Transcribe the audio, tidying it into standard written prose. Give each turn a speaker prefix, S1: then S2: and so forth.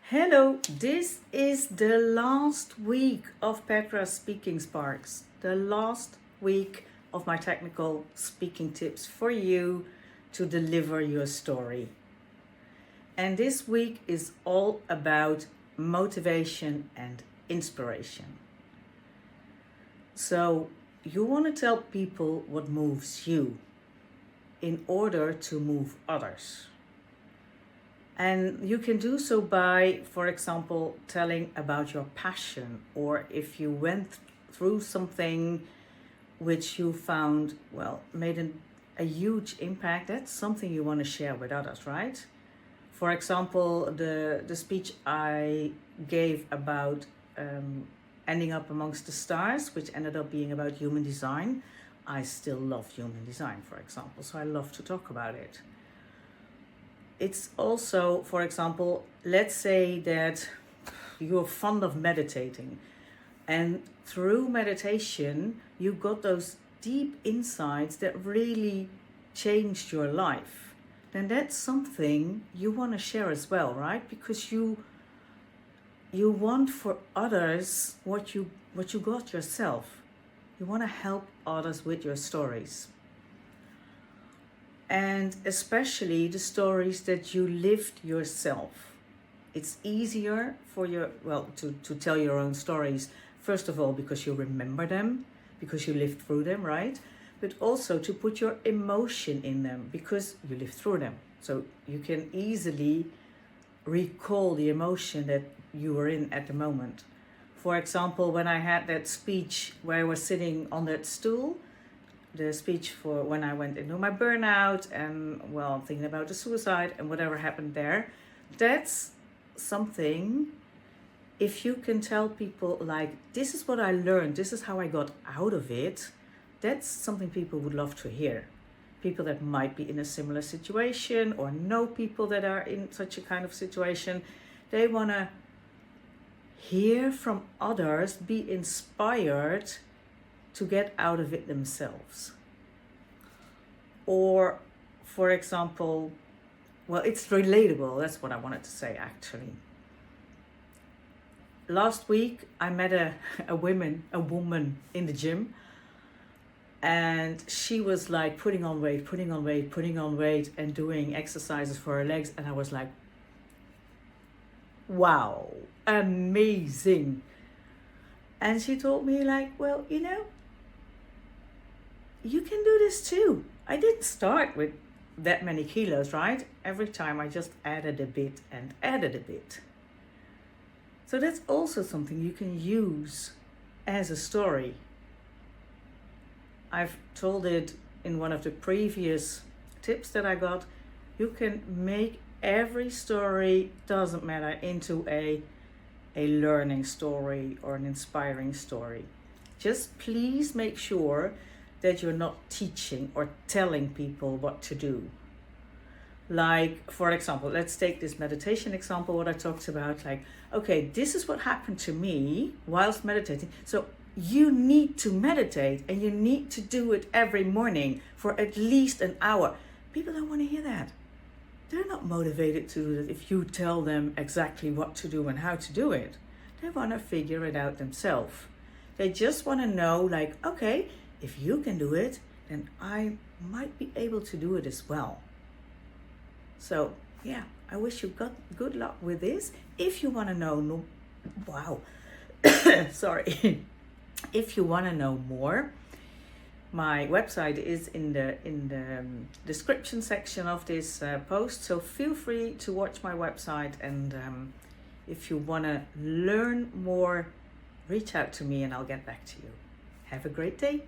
S1: Hello, this is the last week of Petra's Speaking Sparks, the last week of my technical speaking tips for you to deliver your story. And this week is all about motivation and inspiration. So, you want to tell people what moves you in order to move others. And you can do so by, for example, telling about your passion, or if you went through something which you found, made a huge impact, that's something you want to share with others, right? For example, the speech I gave about ending up amongst the stars, which ended up being about human design. I still love human design, for example, so I love to talk about it. It's also, for example, let's say that you're fond of meditating, and through meditation you got those deep insights that really changed your life. Then that's something you want to share as well, right? Because you want for others what you got yourself. You want to help others with your stories. And especially the stories that you lived yourself. It's easier for to tell your own stories, first of all, because you remember them, because you lived through them, right? But also to put your emotion in them, because you lived through them. So you can easily recall the emotion that you were in at the moment. For example, when I had that speech where I was sitting on that stool, the speech for when I went into my burnout and thinking about the suicide and whatever happened there, that's something, if you can tell people like, this is what I learned, this is how I got out of it, that's something people would love to hear. People that might be in a similar situation or know people that are in such a kind of situation, they want to hear from others, be inspired to get out of it themselves. Or, for example, it's relatable. That's what I wanted to say, actually. Last week, I met a woman in the gym, and she was like putting on weight, and doing exercises for her legs. And I was like, wow, amazing. And she told me like, you can do this too. I didn't start with that many kilos, right? Every time I just added a bit and added a bit. So that's also something you can use as a story. I've told it in one of the previous tips that I got. You can make every story, doesn't matter, into a learning story or an inspiring story. Just please make sure that you're not teaching or telling people what to do. Like, for example, let's take this meditation example, what I talked about, like, okay, this is what happened to me whilst meditating. So you need to meditate, and you need to do it every morning for at least an hour. People don't want to hear that. They're not motivated to do that if you tell them exactly what to do and how to do it. They want to figure it out themselves. They just want to know, like, okay, if you can do it, then I might be able to do it as well. So, I wish you got good luck with this. If you want to know, sorry. If you want to know more, my website is in the description section of this post. So feel free to watch my website, and if you want to learn more, reach out to me and I'll get back to you. Have a great day.